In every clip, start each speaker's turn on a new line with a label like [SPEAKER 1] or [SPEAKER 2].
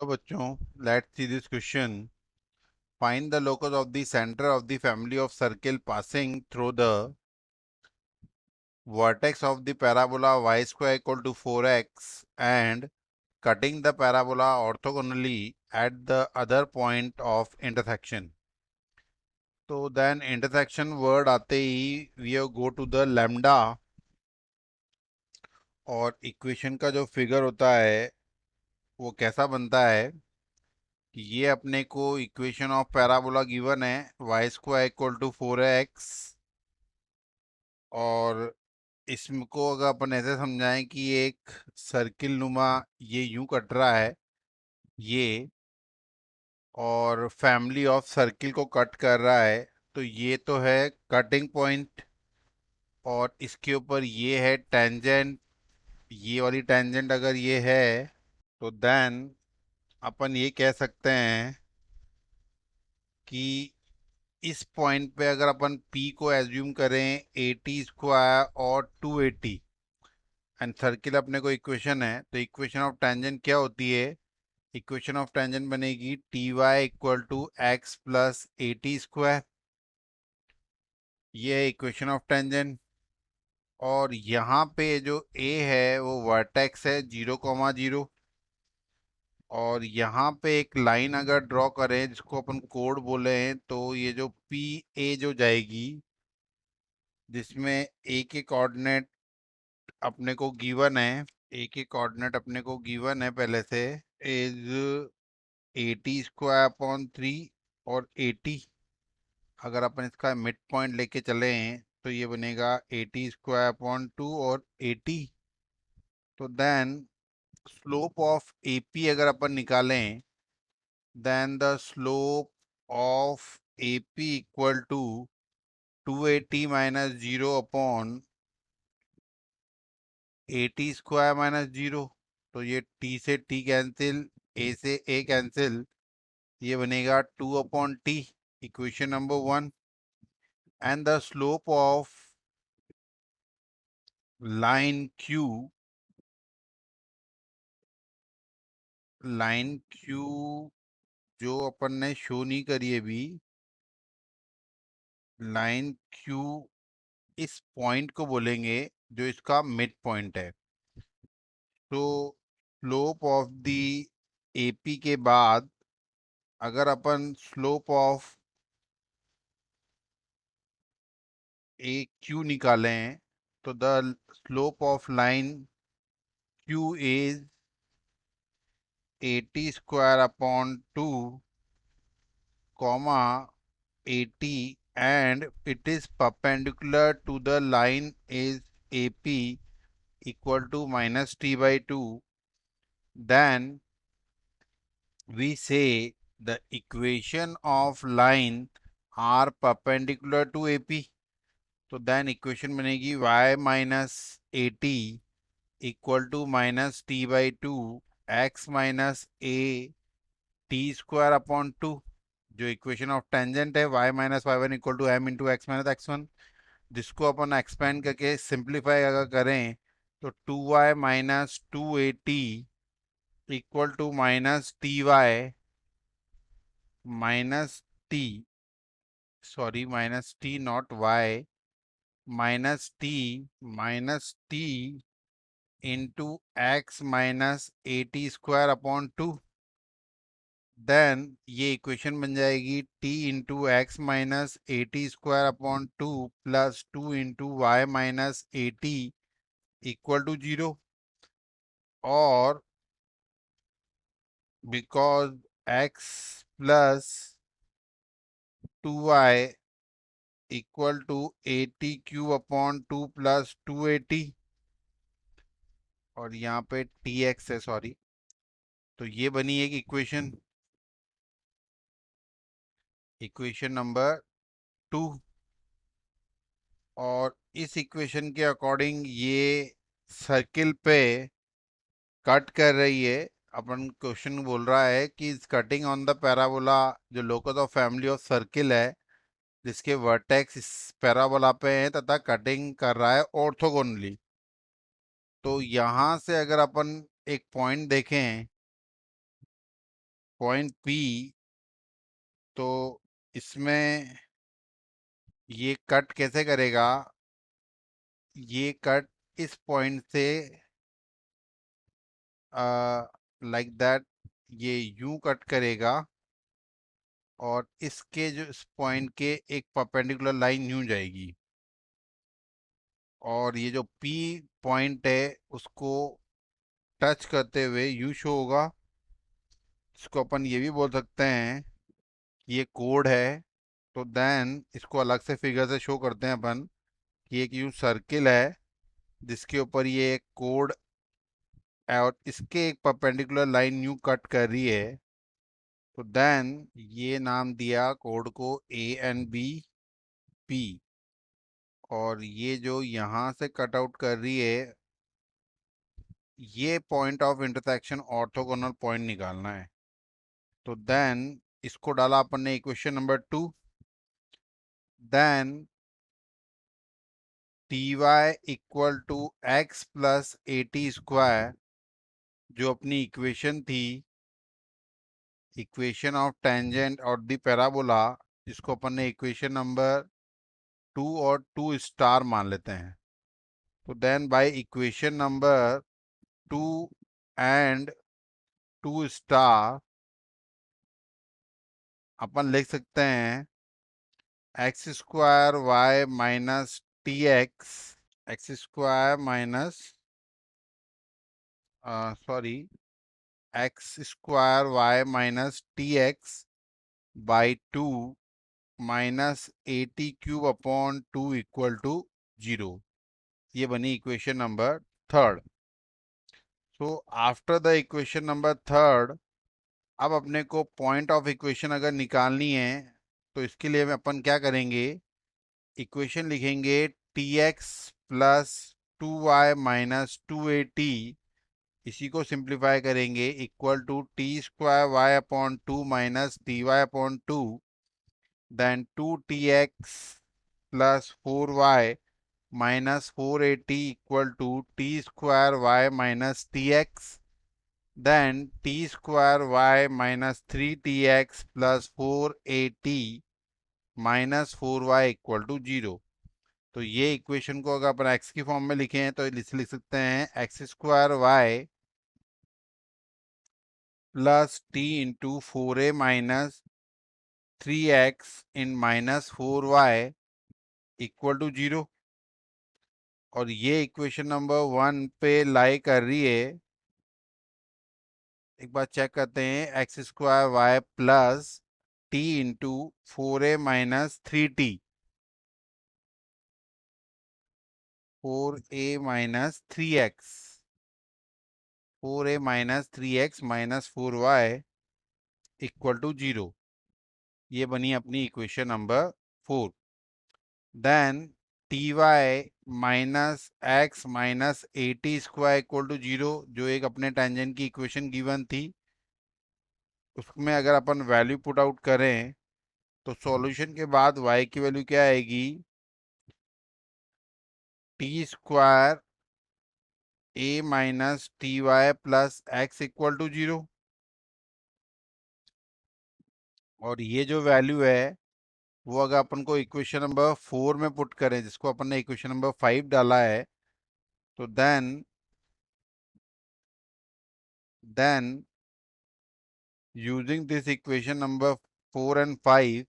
[SPEAKER 1] तो बच्चों, let's see this question. Find the locus of the centre of the family of circle passing through the vertex of the parabola y square equal to 4x and cutting the parabola orthogonally at the other point of intersection. तो then intersection word आते ही we go to the lambda, और equation का जो figure होता है वो कैसा बनता है कि ये अपने को इक्वेशन ऑफ पैराबोला गिवन है y square equal to 4x, और इसको अगर अपन ऐसे समझाएं कि एक सर्किल नुमा ये यूं कट रहा है ये, और फैमिली ऑफ सर्किल को कट कर रहा है, तो ये तो है कटिंग पॉइंट, और इसके ऊपर ये है टेंजेंट. ये वाली टेंजेंट अगर ये है तो देन अपन ये कह सकते हैं कि इस पॉइंट पे अगर अपन P को एज्यूम करें 80 स्क्वायर और 280, एंड सर्किल अपने को इक्वेशन है, तो इक्वेशन ऑफ टेंजेंट क्या होती है? इक्वेशन ऑफ टेंजेंट बनेगी T y equal to x plus 80 square. ये है इक्वेशन ऑफ टेंजेंट. और यहाँ पे जो ए है वो वर्टेक्स है 0,0, और यहाँ पे एक लाइन अगर ड्रॉ करें जिसको अपन कोड बोले हैं, तो ये जो पी ए जो जाएगी, जिसमें ए के कोऑर्डिनेट अपने को गिवन है, ए के कोऑर्डिनेट अपने को गिवन है पहले से, इज 80 स्क्वायर अपॉन 3 और 80. अगर अपन इसका मिड पॉइंट लेके चले तो ये बनेगा 80 स्क्वायर अपॉन 2 और 80. तो देन स्लोप ऑफ एपी अगर अपन निकालें, then the slope of AP equal to 280 minus 0 upon 80 square minus 0. तो ये t से t कैंसिल, a से a कैंसिल, ये बनेगा 2 अपॉन t, equation number 1. And the slope of line Q, line Q जो अपन ने शो नहीं करी अभी, लाइन Q इस पॉइंट को बोलेंगे जो इसका मिड पॉइंट है. तो स्लोप ऑफ द एपी के बाद अगर अपन स्लोप ऑफ ए क्यू निकालें, तो the slope of line Q is 80 square upon 2 comma 80, and it is perpendicular to the line is AP equal to minus t by 2. Then we say the equation of line are perpendicular to AP. तो then equation बनेगी y minus 80 equal to minus t by 2 x minus a t square upon 2. जो equation of tangent है y minus y one equal to m into x minus x one, जिसको अपन expand करके simplify अगर करें तो 2y minus 280 equal to minus t y minus t, sorry minus t not y, minus t into x minus 80 square upon 2. Then ये equation बन जाएगी t into x minus 80 square upon 2 plus 2 into y minus 80 equal to 0. और because x plus 2y equal to 80 cube upon 2 plus 280, और यहाँ पे tx है, sorry. तो ये बनी एक इक्वेशन, इक्वेशन नंबर 2. और इस इक्वेशन के अकॉर्डिंग ये सर्किल पे कट कर रही है. अपन क्वेश्चन बोल रहा है कि is cutting on the parabola, जो locus of family of circle है जिसके वर्टेक्स इस पैराबोला पे है तथा कटिंग कर रहा है ऑर्थोगोनली. तो यहाँ से अगर अपन एक पॉइंट देखें पॉइंट P, तो इसमें ये कट कैसे करेगा, ये कट इस पॉइंट से लाइक दैट ये यूं कट करेगा, और इसके जो इस पॉइंट के एक परपेंडिकुलर लाइन यूं जाएगी, और ये जो P पॉइंट है उसको टच करते हुए यू शो होगा। इसको अपन ये भी बोल सकते हैं कि ये कोड है। तो देन इसको अलग से फिगर से शो करते हैं अपन कि एक यूं सर्किल है जिसके ऊपर ये एक कोड है, और इसके एक परपेंडिकुलर लाइन यूं कट कर रही है। तो देन ये नाम दिया कोड को ANBP। और ये जो यहाँ से कट आउट कर रही है, ये point of intersection orthogonal point निकालना है। तो देन इसको डाला अपन ने equation number 2। Then ty equal to x plus AT² जो अपनी इक्वेशन थी, इक्वेशन ऑफ टेंजेंट और द पैराबोला, जिसको अपन ने इक्वेशन नंबर 2 और 2 स्टार मान लेते हैं। तो then by equation number 2 and 2 star अपन लिख सकते हैं x² minus tx, x² sorry x² minus tx by 2 minus AT³ upon 2 equal to 0। ये बनी equation number 3। So after the equation number 3, अब अपने को पॉइंट ऑफ इक्वेशन अगर निकालनी है तो इसके लिए में अपन क्या करेंगे, इक्वेशन लिखेंगे tx plus 2y minus 2AT, इसी को सिंप्लीफाई करेंगे equal to t² y upon 2 minus ty upon 2, then 2tx plus 4y minus 4AT equal to t² y minus tx, then t² y minus 3tx plus 4AT minus 4y equal to 0। तो ये equation को अगर अपन x की form में लिखे हैं तो लिख सकते हैं x² y plus t into 4a minus 3x इन माइनस 4y इक्वल टू 0। और ये इक्वेशन नंबर 1 पे लाई कर रही है। एक बार चेक करते हैं, x² y plus t into 4a minus 3t, 4a minus 3x, 4a minus 3x minus 4y equal to 0। ये बनी अपनी equation number 4। Then ty minus x minus AT² equal to 0, जो एक अपने टेंजेंट की इक्वेशन गिवन थी, उसमें अगर अपन वैल्यू पुट आउट करें तो सॉल्यूशन के बाद y की वैल्यू क्या आएगी, t² a minus ty plus x equal to 0। और ये जो वैल्यू है वो अगर अपन को इक्वेशन नंबर 4 में पुट करें, जिसको अपन ने इक्वेशन नंबर 5 डाला है, तो then using this equation number 4 and 5,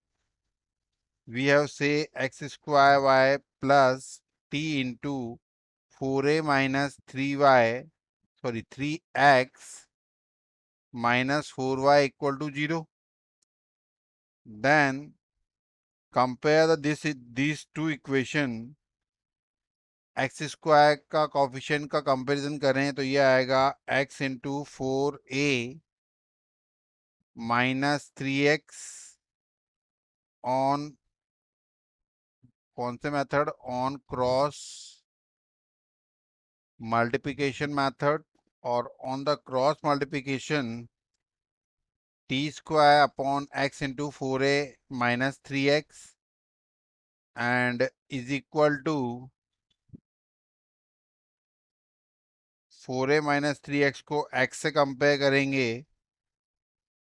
[SPEAKER 1] we have say x² y plus t into 4a minus 3y, sorry 3x minus 4y equal to 0. Then compare these two equation, x² का coefficient का comparison करें तो ये आएगा x into 4a minus 3x on कौन से method, on cross multiplication method, और on the cross multiplication t² upon x into 4a minus 3x and is equal to 4a minus 3x को x से compare करेंगे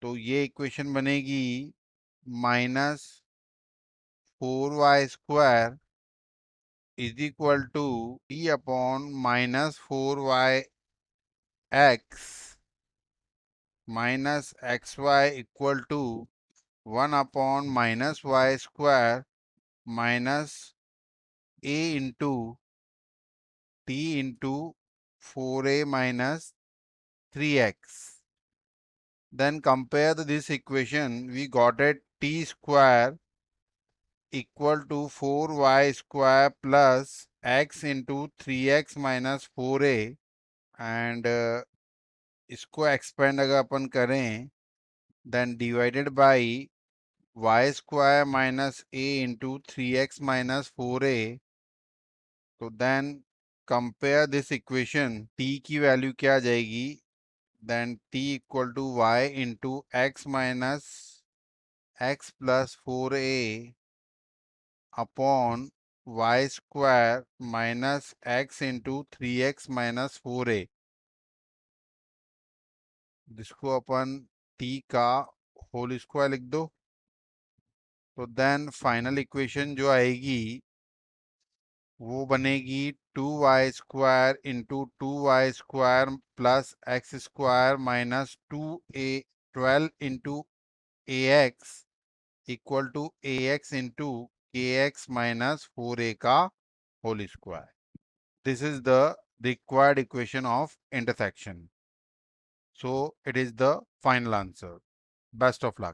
[SPEAKER 1] तो ये equation बनेगी -4y² is equal to t/-4yx -xy equal to 1/-y² minus a into t into 4a minus 3x. Then compare this equation. We got it t square equal to 4y² plus x into 3x minus 4a, and इसको expand अगर अपन करें then divided by y² minus a into 3x minus 4a. तो then compare this equation. t की value क्या आ जाएगी? Then t equal to y into x minus x plus 4a upon y² minus x into 3x minus 4a. जिसको अपन t का whole square लिख दो. तो then final equation जो आएगी वो बनेगी 2y² into 2y² plus x² minus 12 into ax equal to ax into kx minus 4a का whole square. This is the required equation of intersection. So it is the final answer. Best of luck.